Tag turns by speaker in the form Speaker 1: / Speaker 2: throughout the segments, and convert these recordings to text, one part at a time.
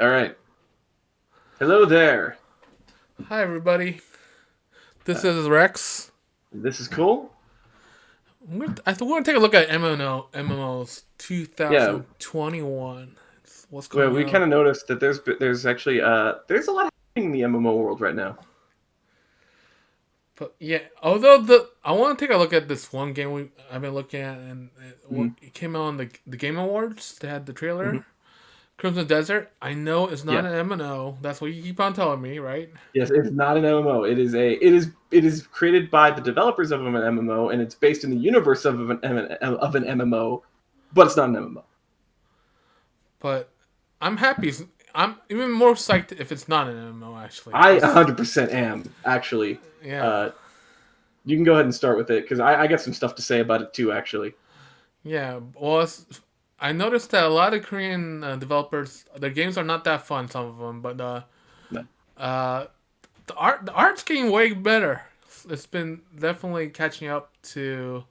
Speaker 1: All right. Hello there.
Speaker 2: Hi, everybody. This
Speaker 1: Uh,
Speaker 2: is Rex.
Speaker 1: this is cool.
Speaker 2: I think we're going to take a look at MMOs
Speaker 1: Yeah.
Speaker 2: 2021. What's
Speaker 1: Well,
Speaker 2: coming
Speaker 1: we kind
Speaker 2: out.
Speaker 1: of noticed that there's actually there's a lot happening in the MMO world right now.
Speaker 2: But yeah, although I want to take a look at this one game I've been looking at, and
Speaker 1: Hmm.
Speaker 2: it came out on the Game Awards. They had the trailer,
Speaker 1: Hmm.
Speaker 2: Crimson Desert. I know it's not
Speaker 1: Yeah.
Speaker 2: an MMO. That's what you keep on telling me, right?
Speaker 1: Yes, it's not an MMO. It is created by the developers of an MMO, and it's based in the universe of an MMO, but it's not an MMO.
Speaker 2: But I'm happy. I'm even more psyched if it's not an MMO. Actually,
Speaker 1: I
Speaker 2: this
Speaker 1: 100% am actually.
Speaker 2: yeah.
Speaker 1: Uh, you can go ahead and start with it because I got some stuff to say about it too. Actually.
Speaker 2: Yeah, well, I noticed that a lot of Korean developers, their games are not that fun. Some of them, but
Speaker 1: No.
Speaker 2: uh, the art's getting way better. It's been definitely catching up to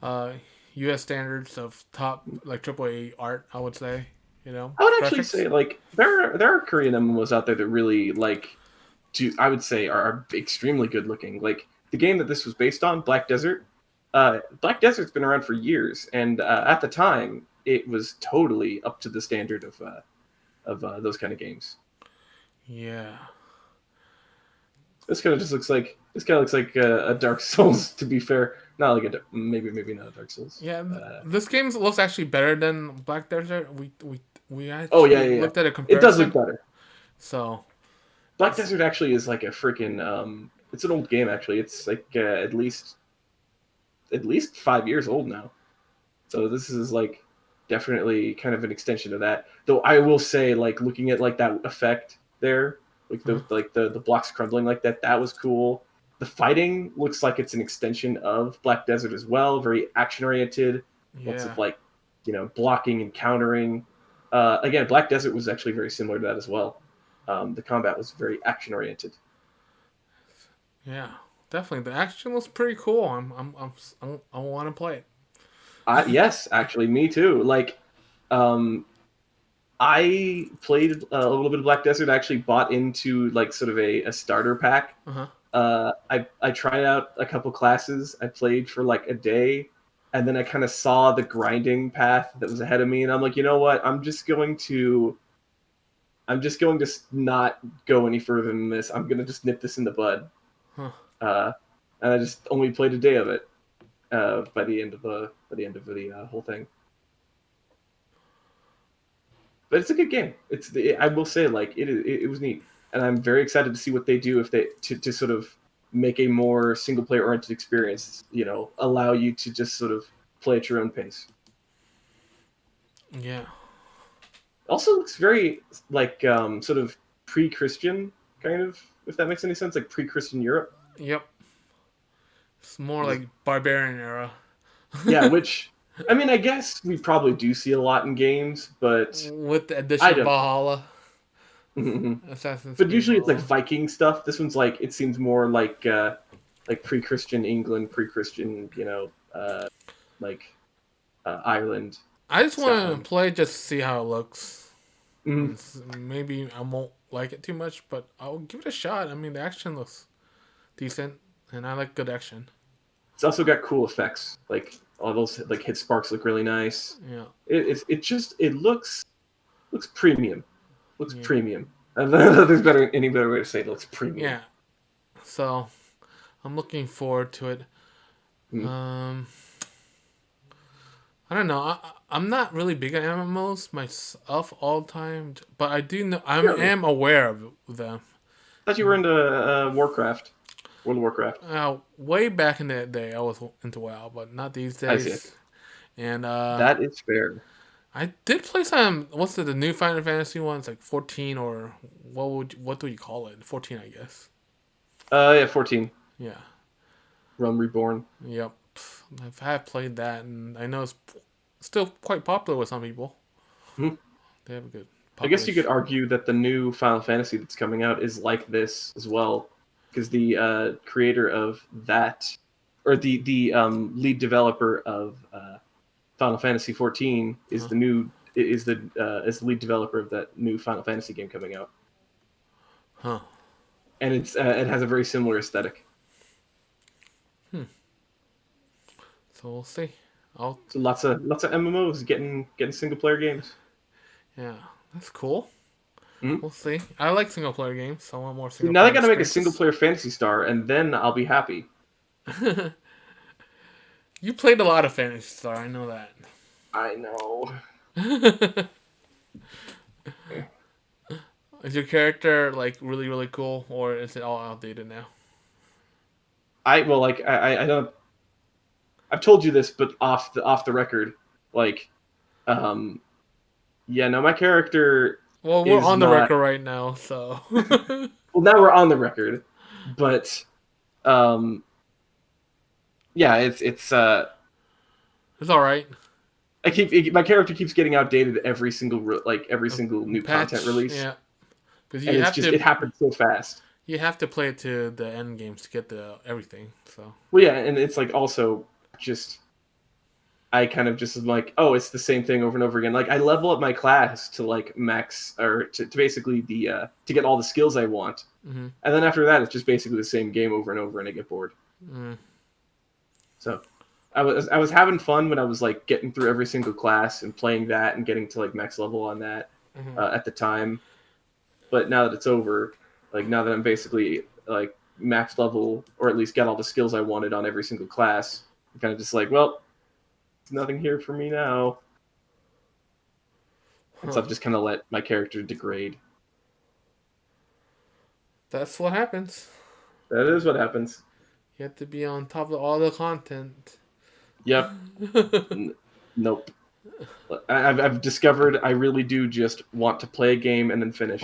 Speaker 2: uh, U.S. standards of top like AAA art. I would say,
Speaker 1: I would actually
Speaker 2: graphics.
Speaker 1: say like there are Korean MMOs out there that really like do I would say are extremely good looking. Like the game that this was based on, Black Desert. Black Desert's been around for years, and at the time, it was totally up to the standard of those kind of games.
Speaker 2: Yeah,
Speaker 1: This kind of looks like a Dark Souls. To be fair, not like maybe not a Dark Souls.
Speaker 2: yeah. This game looks actually better than Black Desert. We
Speaker 1: Oh yeah,
Speaker 2: actually
Speaker 1: yeah, yeah.
Speaker 2: looked at a
Speaker 1: It does look
Speaker 2: comparison.
Speaker 1: better.
Speaker 2: So
Speaker 1: Black Desert actually is like a freaking. It's an old game actually. It's like at least 5 years old now. So this is like definitely kind of an extension of that. Though I will say, like looking at like that effect there, like
Speaker 2: uh,
Speaker 1: the blocks crumbling like that, that was cool. The fighting looks like it's an extension of Black Desert as well. Very action oriented, lots of
Speaker 2: yeah.
Speaker 1: like blocking and countering. Again, Black Desert was actually very similar to that as well. The combat was very action oriented.
Speaker 2: Yeah, definitely. The action looks pretty cool. I want to play it.
Speaker 1: Yes, actually, me too. Like, um, I played a little bit of Black Desert. I actually bought into like sort of a starter pack.
Speaker 2: Uh huh.
Speaker 1: I tried out a couple classes. I played for like a day, and then I kind of saw the grinding path that was ahead of me, and I'm like, you know what? I'm just going to not go any further than this. I'm gonna just nip this in the bud.
Speaker 2: Huh.
Speaker 1: Uh, and I just only played a day of it by the end of the whole thing. But it's a good game. I will say like it was neat, and I'm very excited to see what they do if they to sort of make a more single player oriented experience. Allow you to just sort of play at your own pace.
Speaker 2: Yeah.
Speaker 1: Also looks very like sort of pre-Christian kind of, if that makes any sense, like pre-Christian Europe.
Speaker 2: Yep. It's more
Speaker 1: Which is,
Speaker 2: like barbarian era.
Speaker 1: yeah, which I mean, I guess we probably do see a lot in games, but
Speaker 2: With the
Speaker 1: I
Speaker 2: addition of
Speaker 1: don't
Speaker 2: Valhalla,
Speaker 1: know.
Speaker 2: Assassin's
Speaker 1: But
Speaker 2: Creed
Speaker 1: usually it's like
Speaker 2: Valhalla.
Speaker 1: Viking stuff. This one's like it seems more like pre-Christian England, pre-Christian, like Ireland,
Speaker 2: I just want
Speaker 1: Scotland.
Speaker 2: to play just to see how it looks.
Speaker 1: Mm-hmm.
Speaker 2: Maybe I won't like it too much, but I'll give it a shot. I mean, the action looks decent, and I like good action.
Speaker 1: It's also got cool effects, like all those like hit sparks look really nice.
Speaker 2: Yeah.
Speaker 1: It looks premium, looks
Speaker 2: Yeah.
Speaker 1: premium. There's any better way to say it. It looks premium.
Speaker 2: Yeah. So I'm looking forward to it.
Speaker 1: Mm.
Speaker 2: Um, I don't know. I'm not really big at MMOs myself all the time, but I do know I
Speaker 1: Yeah,
Speaker 2: am aware of them.
Speaker 1: I thought you were into Warcraft, World of Warcraft.
Speaker 2: Way back in the day, I was into WoW, but not these
Speaker 1: I see.
Speaker 2: days. And
Speaker 1: That is fair.
Speaker 2: I did play some. What's the new Final Fantasy ones? Like 14 or what do you call it? 14, I guess.
Speaker 1: Yeah, 14,
Speaker 2: Yeah.
Speaker 1: Realm Reborn.
Speaker 2: Yep. I've played that, and I know it's still quite popular with some people.
Speaker 1: Mhm.
Speaker 2: They have a good
Speaker 1: I guess you could
Speaker 2: population.
Speaker 1: argue that the new Final Fantasy that's coming out is like this as well, because the creator of that, or the lead developer of Final Fantasy 14 is
Speaker 2: Huh?
Speaker 1: the new is the lead developer of that new Final Fantasy game coming out,
Speaker 2: Huh.
Speaker 1: and it has a very similar aesthetic.
Speaker 2: Hmm. So we'll see. I'll.
Speaker 1: So lots of MMOs getting single player games.
Speaker 2: Yeah, that's cool.
Speaker 1: Mm-hmm.
Speaker 2: We'll see. I like single player games. I want more
Speaker 1: See,
Speaker 2: single
Speaker 1: now they
Speaker 2: player
Speaker 1: got to make a single
Speaker 2: experiences.
Speaker 1: player Fantasy Star, and then I'll be happy.
Speaker 2: You played a lot of Fantasy Star. I know
Speaker 1: I know.
Speaker 2: that. Is your character like really really cool, or is it all outdated now?
Speaker 1: I well, like I don't. I've told you this, but off the record, like, um, yeah, no, my character
Speaker 2: Well, we're
Speaker 1: is
Speaker 2: on the
Speaker 1: not.
Speaker 2: record right now, so
Speaker 1: Well, now we're on the record, but um, yeah,
Speaker 2: it's all right.
Speaker 1: my character keeps getting outdated every
Speaker 2: A
Speaker 1: single new content
Speaker 2: patch,
Speaker 1: release,
Speaker 2: yeah, because
Speaker 1: and it happens so fast.
Speaker 2: you have to play it to the end games to get the everything. So
Speaker 1: Well, yeah, and it's like also just I kind of just am like, oh, it's the same thing over and over again. Like I level up my class to like max or to basically to get all the skills I want,
Speaker 2: mm-hmm.
Speaker 1: and then after that, it's just basically the same game over and over, and I get bored.
Speaker 2: Mm.
Speaker 1: So I was having fun when I was like getting through every single class and playing that and getting to like max level on that
Speaker 2: Mm-hmm.
Speaker 1: at the time. But now that it's over, like now that I'm basically like max level or at least got all the skills I wanted on every single class, I'm kind of just like, well, there's nothing here for me now. And so
Speaker 2: Huh.
Speaker 1: I've just kind of let my character degrade.
Speaker 2: That's what happens.
Speaker 1: That is what happens.
Speaker 2: You have to be on top of all the content.
Speaker 1: Yep. Nope. I've discovered I really do just want to play a game and then finish.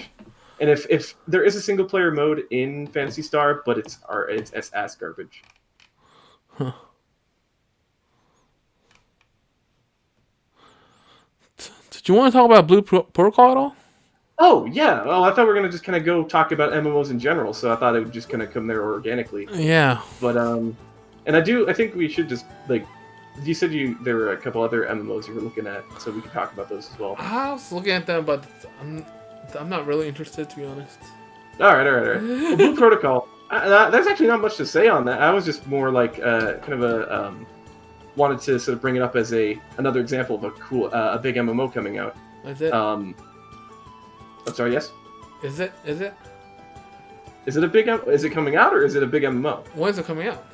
Speaker 1: And if there is a single player mode in Fantasy Star, but it's ass garbage.
Speaker 2: Huh. Did you want to talk about Protocol at all?
Speaker 1: Oh yeah. Well, I thought we were gonna just kind of go talk about MMOs in general, so I thought it would just kind of come there organically.
Speaker 2: Yeah.
Speaker 1: But and I think we should just like you said there were a couple other MMOs you were looking at, so we could talk about those as well.
Speaker 2: I was looking at them, but I'm not really interested, to be honest.
Speaker 1: All right. Well, Blue Protocol. There's actually not much to say on that. I was just more like kind of a wanted to sort of bring it up as another example of a big MMO coming out.
Speaker 2: Is it?
Speaker 1: I'm sorry. Yes.
Speaker 2: Is it? Is it?
Speaker 1: Is it a big? Is it coming out or is it a big MMO?
Speaker 2: When is it coming out?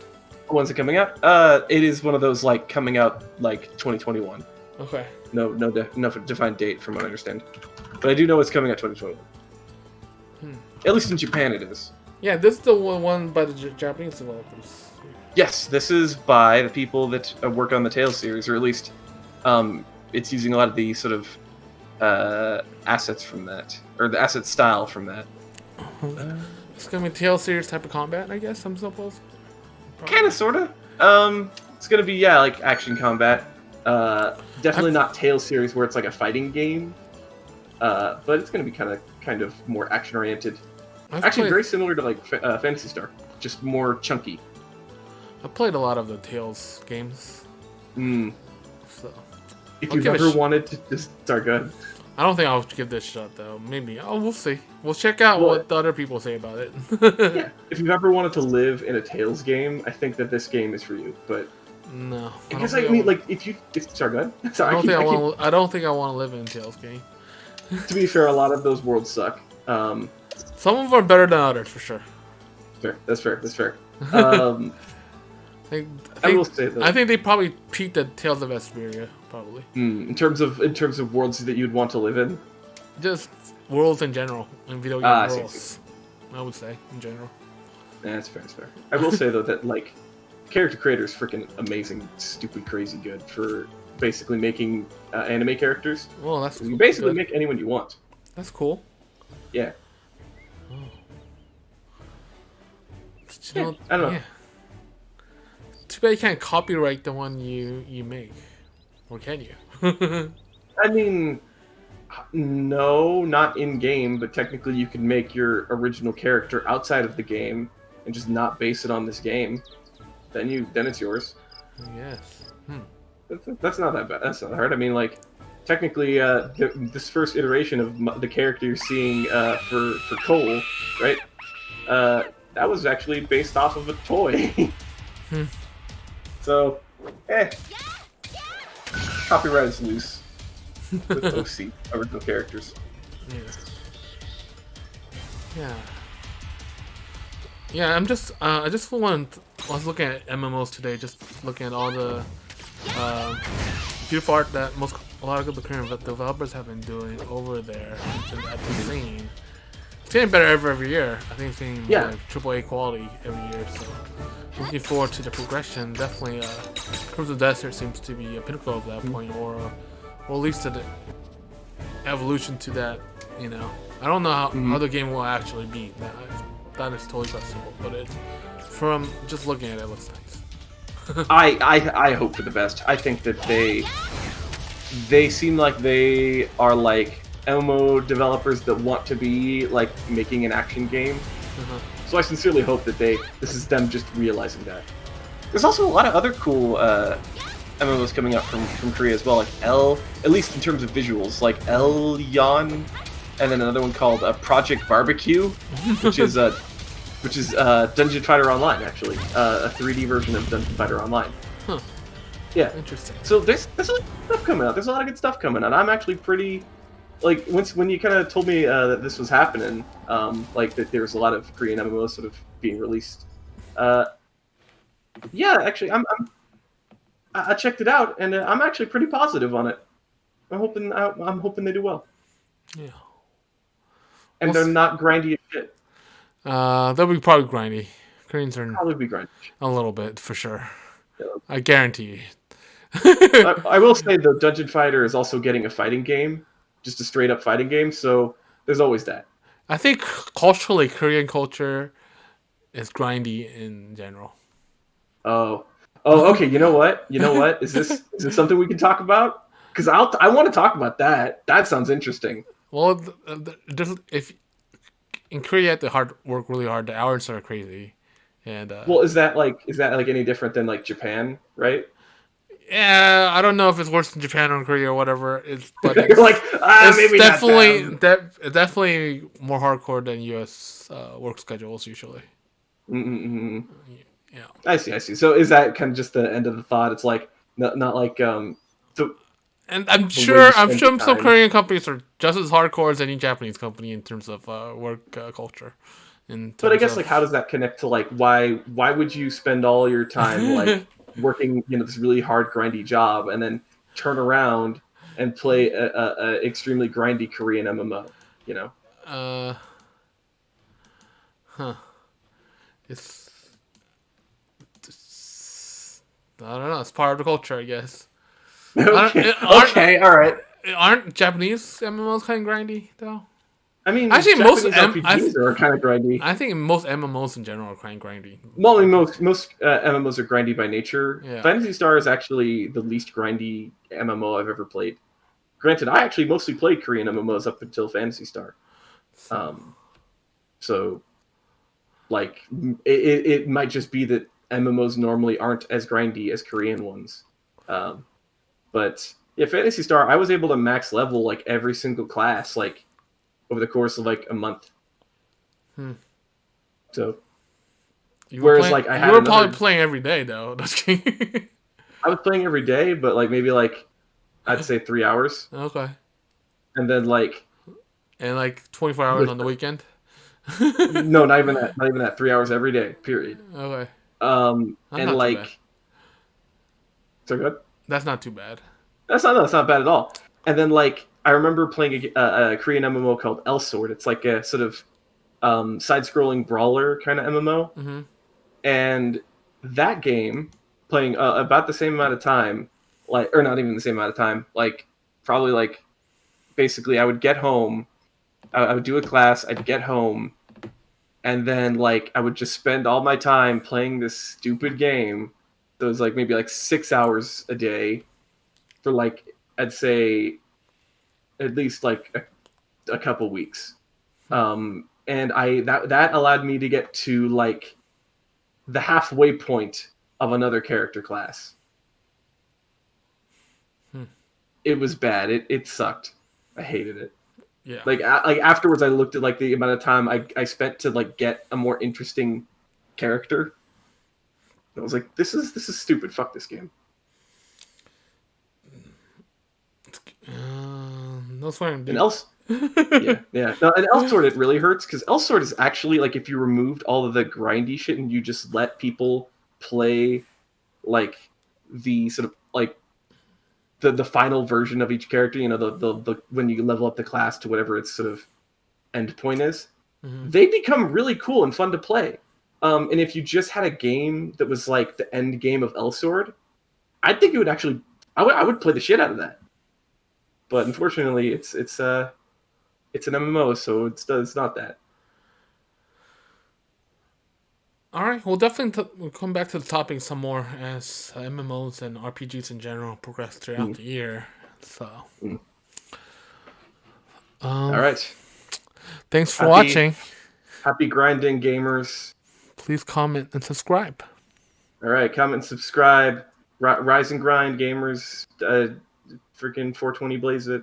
Speaker 1: When's it coming out? It is one of those like coming out like 2021.
Speaker 2: Okay.
Speaker 1: No defined date from what I understand, but I do know it's coming out 2021. At least in Japan, it is.
Speaker 2: Yeah, this is the one by the Japanese developers.
Speaker 1: Yes, this is by the people that work on the Tales series, or at least it's using a lot of the sort of assets from that, or the asset style from that.
Speaker 2: It's gonna be Tales series type of combat, I guess. I'm supposed.
Speaker 1: Kind of, sort of. It's gonna be like action combat. Definitely not Tales series where it's like a fighting game. But it's gonna be kind of more action oriented. Actually, very similar to like Phantasy Star, just more chunky.
Speaker 2: I played a lot of the Tales games. So
Speaker 1: if you've ever wanted to just start good.
Speaker 2: I don't think I'll give this a shot though. Maybe. Oh, we'll see. We'll check out what the other people say about it.
Speaker 1: Yeah. If you've ever wanted to live in a Tales game, I think that this game is for you. But
Speaker 2: no,
Speaker 1: because I mean, like, sorry, go ahead. Sorry,
Speaker 2: I don't think I want to live in a Tales game.
Speaker 1: To be fair, a lot of those worlds suck.
Speaker 2: Some of them are better than others, for sure.
Speaker 1: That's fair.
Speaker 2: I will say that. I think they probably beat the Tales of Vesperia, probably.
Speaker 1: In terms of worlds that you'd want to live in,
Speaker 2: just worlds in general, in video game worlds. I would say in general.
Speaker 1: Yeah, that's fair. I will say though that like character creator is freaking amazing, stupid, crazy good for basically making anime characters.
Speaker 2: Well, that's
Speaker 1: you basically make anyone you want.
Speaker 2: That's cool.
Speaker 1: Yeah.
Speaker 2: Oh.
Speaker 1: I don't know.
Speaker 2: Yeah. Too bad you can't copyright the one you make, or can you?
Speaker 1: I mean, no, not in game, but technically you can make your original character outside of the game and just not base it on this game. Then it's yours.
Speaker 2: Yes.
Speaker 1: That's not that bad. That's not hard. I mean, like, technically, this first iteration of the character you're seeing for Cole, right? Uh, that was actually based off of a toy.
Speaker 2: Hmm.
Speaker 1: So, eh, copyright is loose with OC original characters.
Speaker 2: Yeah. Yeah. Yeah, I just I was looking at MMOs today, just looking at all the um, beautiful art that a lot of the current developers have been doing over there. I've been seeing. It's getting better every year. I think it's getting more
Speaker 1: Yeah.
Speaker 2: like AAA quality every year. So looking forward to the progression. Definitely, Cruise of the Desert seems to be a pinnacle of that point, or at least to the evolution to that. You know, I don't know how
Speaker 1: Mm-hmm.
Speaker 2: the game will actually be. That is totally questionable, but it's from just looking at it, it looks nice.
Speaker 1: I hope for the best. I think that they seem like they are like MMO developers that want to be like making an action game.
Speaker 2: Uh-huh.
Speaker 1: So I sincerely hope that this is them just realizing that. There's also a lot of other cool MMOs coming up from Korea as well, like at least in terms of visuals, like Yon, and then another one called Project Barbecue, which is Dungeon Fighter Online, actually, a 3D version of Dungeon Fighter Online.
Speaker 2: Huh.
Speaker 1: Yeah.
Speaker 2: Interesting.
Speaker 1: So there's a lot of stuff coming out. There's a lot of good stuff coming out. I'm actually pretty like when you kind of told me that this was happening, like that there's a lot of Korean MMOs sort of being released. Uh, yeah, actually, I checked it out, and I'm actually pretty positive on it. I'm hoping they do well,
Speaker 2: Yeah.
Speaker 1: and they're not grindy as shit.
Speaker 2: They'll be probably grindy. Koreans are
Speaker 1: Probably be grindy.
Speaker 2: a little bit for sure.
Speaker 1: Yeah.
Speaker 2: I guarantee
Speaker 1: I,
Speaker 2: you.
Speaker 1: I will say though, Dungeon Fighter is also getting a fighting game, just a straight up fighting game. So there's always that.
Speaker 2: I think culturally, Korean culture is grindy in general.
Speaker 1: Oh, oh, okay. You know what? You know what? Is this something we can talk about? Because I want to talk about that. That sounds interesting.
Speaker 2: Well, if in Korea, you have to work really hard. The hours are crazy, and
Speaker 1: Well, is that like any different than like Japan, right?
Speaker 2: yeah, I don't know if it's worse in Japan or Korea or whatever. But
Speaker 1: You're like,
Speaker 2: it's
Speaker 1: maybe not them.
Speaker 2: definitely more hardcore than U.S. Work schedules usually.
Speaker 1: Mm-mm-mm.
Speaker 2: Yeah,
Speaker 1: I see, I see. So is that kind of just the end of the thought? It's like not like the
Speaker 2: and
Speaker 1: the way you
Speaker 2: I'm
Speaker 1: spend your
Speaker 2: sure some
Speaker 1: time.
Speaker 2: Korean companies are just as hardcore as any Japanese company in terms of work culture. In
Speaker 1: But I
Speaker 2: terms
Speaker 1: guess like how
Speaker 2: of
Speaker 1: does that connect to like why would you spend all your time like working this really hard grindy job and then turn around and play a extremely grindy Korean MMO? You know?
Speaker 2: uh, huh? It's, I don't know. It's part of the culture, I guess.
Speaker 1: Okay, okay, all right.
Speaker 2: Aren't Japanese MMOs kind of grindy though?
Speaker 1: I mean,
Speaker 2: Actually,
Speaker 1: Japanese RPGs are kind of grindy.
Speaker 2: I think most MMOs in general are kind of grindy.
Speaker 1: Well, I mean, most MMOs are grindy by nature.
Speaker 2: Yeah.
Speaker 1: Phantasy Star is actually the least grindy MMO I've ever played. Granted, I actually mostly played Korean MMOs up until Phantasy Star.
Speaker 2: So
Speaker 1: Um, so, like, it might just be that MMOs normally aren't as grindy as Korean ones. Um, but yeah, Phantasy Star, I was able to max level like every single class like over the course of like a month.
Speaker 2: hmm.
Speaker 1: So, whereas like I
Speaker 2: You
Speaker 1: had
Speaker 2: were probably
Speaker 1: another,
Speaker 2: playing every day though.
Speaker 1: I was playing every day, but like maybe like I'd say 3 hours,
Speaker 2: Okay.
Speaker 1: and then like
Speaker 2: And like 24 hours
Speaker 1: with
Speaker 2: on the weekend.
Speaker 1: no, not even that, 3 hours every day, period.
Speaker 2: Okay. That's
Speaker 1: And
Speaker 2: not too bad.
Speaker 1: like so good.
Speaker 2: That's not too bad.
Speaker 1: That's not bad at all. And then like I remember playing a Korean MMO called L Sword. It's like a sort of side-scrolling brawler kind of MMO,
Speaker 2: Mm-hmm.
Speaker 1: and that game playing about the same amount of time, like or not even the same amount of time, like probably like basically I would get home, I would do a class, I'd get home, and then like I would just spend all my time playing this stupid game. So it was like maybe like 6 hours a day for like I'd say at least like a couple weeks. And I that allowed me to get to like the halfway point of another character class.
Speaker 2: Hmm.
Speaker 1: it was bad. It sucked. I hated it.
Speaker 2: Yeah.
Speaker 1: Like afterwards, I looked at like the amount of time I spent to like get a more interesting character. I was like, this is stupid. Fuck this game.
Speaker 2: No swearing,
Speaker 1: And
Speaker 2: dude.
Speaker 1: else, yeah, yeah. No, and Elsword it really hurts because Elsword is actually like if you removed all of the grindy shit and you just let people play like the sort of like the final version of each character. You know, the when you level up the class to whatever its sort of end point is,
Speaker 2: Hmm.
Speaker 1: they become really cool and fun to play. And if you just had a game that was like the end game of Elsword, I think it would actually. I would play the shit out of that. But unfortunately, it's an MMO, so it's not that.
Speaker 2: All right, we'll definitely we'll come back to the topic some more as MMOs and RPGs in general progress throughout
Speaker 1: Mm,
Speaker 2: the year. So,
Speaker 1: mm. All
Speaker 2: um,
Speaker 1: right,
Speaker 2: thanks for
Speaker 1: happy
Speaker 2: watching.
Speaker 1: happy grinding gamers.
Speaker 2: Please comment and subscribe.
Speaker 1: All right, comment and subscribe. Rise and grind gamers. Freaking 420 blaze it.